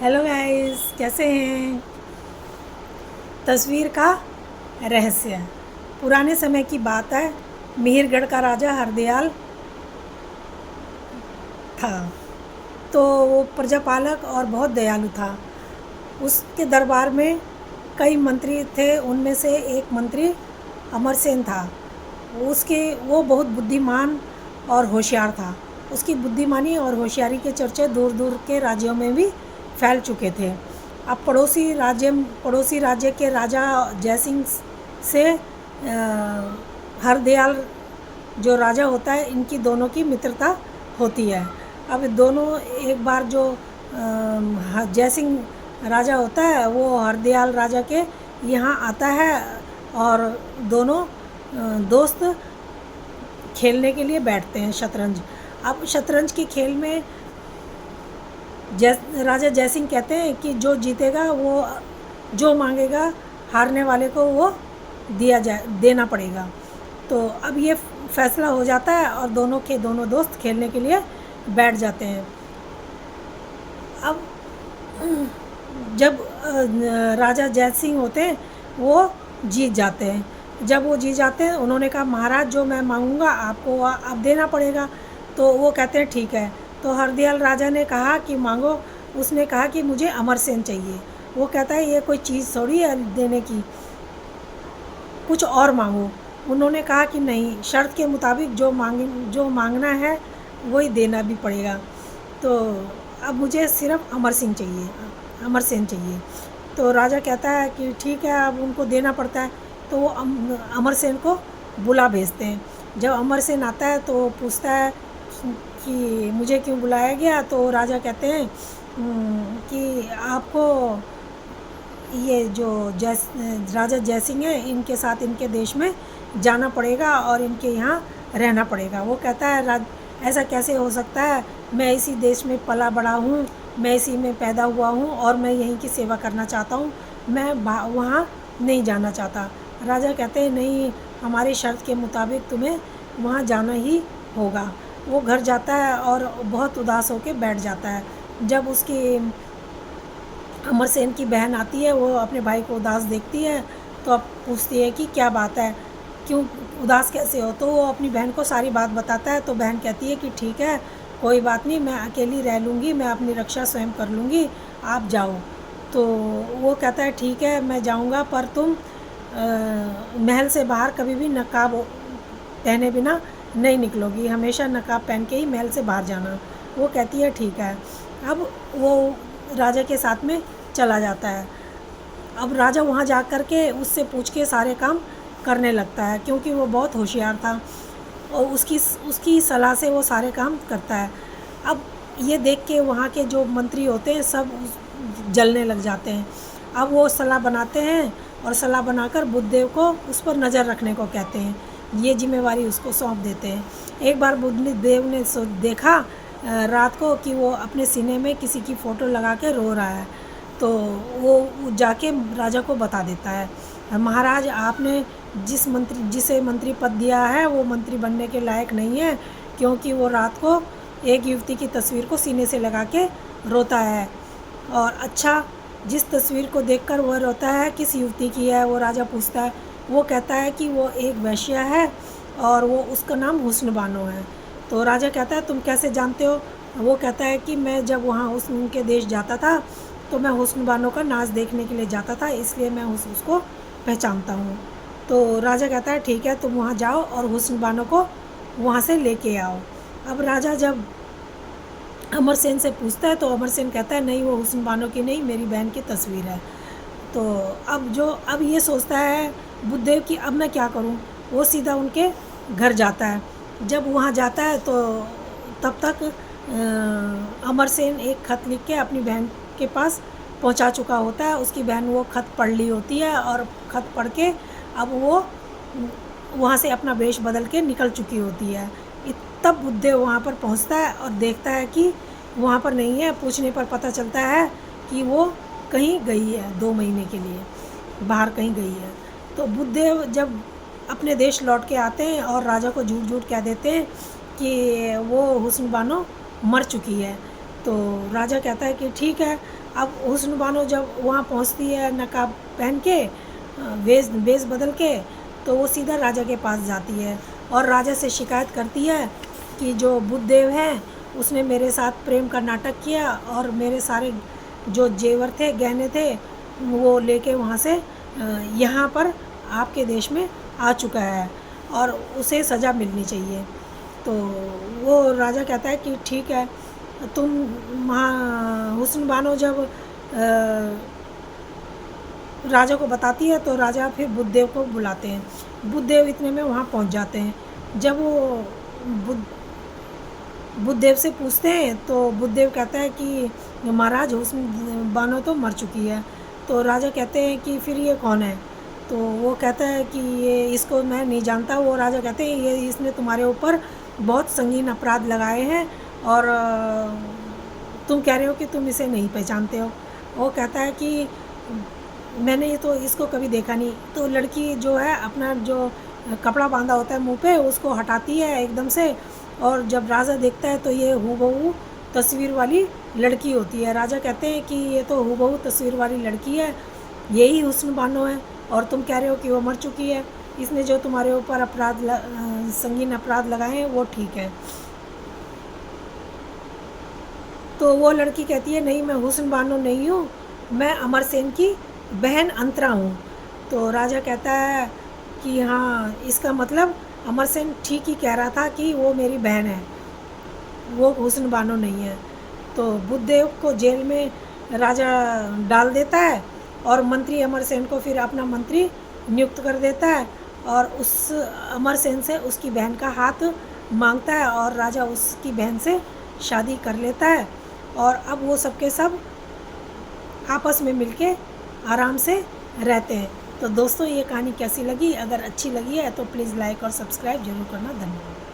Hello guys, कैसे हैं। तस्वीर का रहस्य। पुराने समय की बात है। मिहिरगढ़ का राजा हरदयाल था। तो वो प्रजापालक और बहुत दयालु था। उसके दरबार में कई मंत्री थे। उनमें से एक मंत्री अमरसेन था। वो बहुत बुद्धिमान और होशियार था। उसकी बुद्धिमानी और होशियारी के चर्चे दूर दूर के राज्यों में भी फैल चुके थे। अब पड़ोसी राज्य के राजा जयसिंह से हरदयाल जो राजा होता है, इनकी दोनों की मित्रता होती है। अब दोनों एक बार जो जयसिंह राजा होता है वो हरदयाल राजा के यहाँ आता है और दोनों दोस्त खेलने के लिए बैठते हैं शतरंज। अब शतरंज के खेल में राजा जयसिंह कहते हैं कि जो जीतेगा वो जो मांगेगा हारने वाले को वो देना पड़ेगा। तो अब ये फैसला हो जाता है और दोनों दोस्त खेलने के लिए बैठ जाते हैं। अब जब राजा जयसिंह होते हैं वो जीत जाते हैं। जब वो जीत जाते हैं, उन्होंने कहा महाराज जो मैं मांगूंगा आपको अब देना पड़ेगा। तो वो कहते हैं ठीक है। तो हरदयाल राजा ने कहा कि मांगो। उसने कहा कि मुझे अमरसेन चाहिए। वो कहता है ये कोई चीज़ थोड़ी है देने की, कुछ और मांगो। उन्होंने कहा कि नहीं, शर्त के मुताबिक जो मांगना है वही देना भी पड़ेगा। तो अब मुझे सिर्फ अमरसेन चाहिए। तो राजा कहता है कि ठीक है, अब उनको देना पड़ता है। तो वो अमरसेन को बुला भेजते हैं। जब अमरसेन आता है तो पूछता है कि मुझे क्यों बुलाया गया। तो राजा कहते हैं कि आपको ये जो राजा जयसिंह है इनके साथ इनके देश में जाना पड़ेगा और इनके यहाँ रहना पड़ेगा। वो कहता है ऐसा कैसे हो सकता है, मैं इसी देश में पला बड़ा हूँ, मैं इसी में पैदा हुआ हूँ और मैं यहीं की सेवा करना चाहता हूँ, मैं वहाँ नहीं जाना चाहता। राजा कहते हैं नहीं, हमारी शर्त के मुताबिक तुम्हें वहाँ जाना ही होगा। वो घर जाता है और बहुत उदास होकर बैठ जाता है। जब उसकी अमरसेन की बहन आती है, वो अपने भाई को उदास देखती है तो अब पूछती है कि क्या बात है, क्यों उदास कैसे हो। तो वो अपनी बहन को सारी बात बताता है। तो बहन कहती है कि ठीक है, कोई बात नहीं, मैं अकेली रह लूँगी, मैं अपनी रक्षा स्वयं कर लूँगी, आप जाओ। तो वो कहता है ठीक है, मैं जाऊँगा, पर तुम महल से बाहर कभी भी नकाब पहने बिना नहीं निकलोगी, हमेशा नकाब पहन के ही महल से बाहर जाना। वो कहती है ठीक है। अब वो राजा के साथ में चला जाता है। अब राजा वहाँ जा कर के उससे पूछ के सारे काम करने लगता है, क्योंकि वो बहुत होशियार था और उसकी सलाह से वो सारे काम करता है। अब ये देख के वहाँ के जो मंत्री होते हैं सब जलने लग जाते हैं। अब वो सलाह बनाते हैं और सलाह बनाकर बुद्धदेव को उस पर नज़र रखने को कहते हैं। ये जिम्मेवारी उसको सौंप देते हैं। एक बार बुद्धदेव ने देखा रात को कि वो अपने सीने में किसी की फ़ोटो लगा के रो रहा है। तो वो जाके राजा को बता देता है, महाराज आपने जिसे मंत्री पद दिया है वो मंत्री बनने के लायक नहीं है, क्योंकि वो रात को एक युवती की तस्वीर को सीने से लगा के रोता है। और अच्छा, जिस तस्वीर को देखकर वह रोता है किस युवती की है, वो राजा पूछता है। वो कहता है कि वो एक वेश्या है और वो उसका नाम हुस्न बानो है। तो राजा कहता है तुम कैसे जानते हो। वो कहता है कि मैं जब वहाँ उनके देश जाता था तो मैं हुस्न बानो का नाच देखने के लिए जाता था, इसलिए मैं उसको पहचानता हूँ। तो राजा कहता है ठीक है, तुम वहाँ जाओ और हुस्न बानो को वहाँ से लेके आओ। अब राजा जब अमरसेन से पूछता है तो अमरसेन कहता है नहीं, वो हुस्न बानो की नहीं, मेरी बहन की तस्वीर है। तो अब ये सोचता है बुद्धदेव कि अब मैं क्या करूं। वो सीधा उनके घर जाता है। जब वहाँ जाता है तो तब तक अमरसेन एक खत लिख के अपनी बहन के पास पहुँचा चुका होता है। उसकी बहन वो खत पढ़ ली होती है और खत पढ़ के अब वो वहाँ से अपना वेश बदल के निकल चुकी होती है। तब बुद्धदेव वहाँ पर पहुँचता है और देखता है कि वहाँ पर नहीं है। पूछने पर पता चलता है कि वो कहीं गई है, 2 महीने के लिए बाहर कहीं गई है। तो बुद्धदेव जब अपने देश लौट के आते हैं और राजा को झूठ झूठ कह देते हैं कि वो हुस्न बानो मर चुकी है। तो राजा कहता है कि ठीक है। अब हुस्न बानो जब वहाँ पहुँचती है नकाब पहन के, वेश बदल के, तो वो सीधा राजा के पास जाती है और राजा से शिकायत करती है कि जो बुद्धदेव हैं उसने मेरे साथ प्रेम का नाटक किया और मेरे सारे जो जेवर थे, गहने थे, वो लेके वहाँ से यहाँ पर आपके देश में आ चुका है और उसे सज़ा मिलनी चाहिए। तो वो राजा कहता है कि ठीक है। तुम हुस्न बानो जब राजा को बताती है तो राजा फिर बुद्धदेव को बुलाते हैं। बुद्धदेव इतने में वहाँ पहुँच जाते हैं। जब वो बुद्धदेव से पूछते हैं तो बुद्धदेव कहता है कि महाराज हुस्न बानो तो मर चुकी है। तो राजा कहते हैं कि फिर ये कौन है? तो वो कहता है कि ये इसको मैं नहीं जानता। वो राजा कहते हैं ये इसने तुम्हारे ऊपर बहुत संगीन अपराध लगाए हैं और तुम कह रहे हो कि तुम इसे नहीं पहचानते हो। वो कहता है कि मैंने ये तो इसको कभी देखा नहीं। तो लड़की जो है अपना जो कपड़ा बांधा होता है मुंह पे उसको हटाती है एकदम से, और जब राजा देखता है तो ये हूबहू तस्वीर वाली लड़की होती है। राजा कहते हैं कि ये तो हूबहू तस्वीर वाली लड़की है, यही हुस्न बानो है और तुम कह रहे हो कि वो मर चुकी है। इसने जो तुम्हारे ऊपर संगीन अपराध लगाए हैं वो ठीक है। तो वो लड़की कहती है नहीं, मैं हुस्न बानो नहीं हूँ, मैं अमरसेन की बहन अंतरा हूँ। तो राजा कहता है कि हाँ, इसका मतलब अमरसेन ठीक ही कह रहा था कि वो मेरी बहन है, वो हुस्न बानो नहीं है। तो बुद्धदेव को जेल में राजा डाल देता है और मंत्री अमरसेन को फिर अपना मंत्री नियुक्त कर देता है और उस अमरसेन से उसकी बहन का हाथ मांगता है और राजा उसकी बहन से शादी कर लेता है। और अब वो सबके सब आपस में मिलके आराम से रहते हैं। तो दोस्तों, ये कहानी कैसी लगी? अगर अच्छी लगी है तो प्लीज़ लाइक और सब्सक्राइब जरूर करना। धन्यवाद।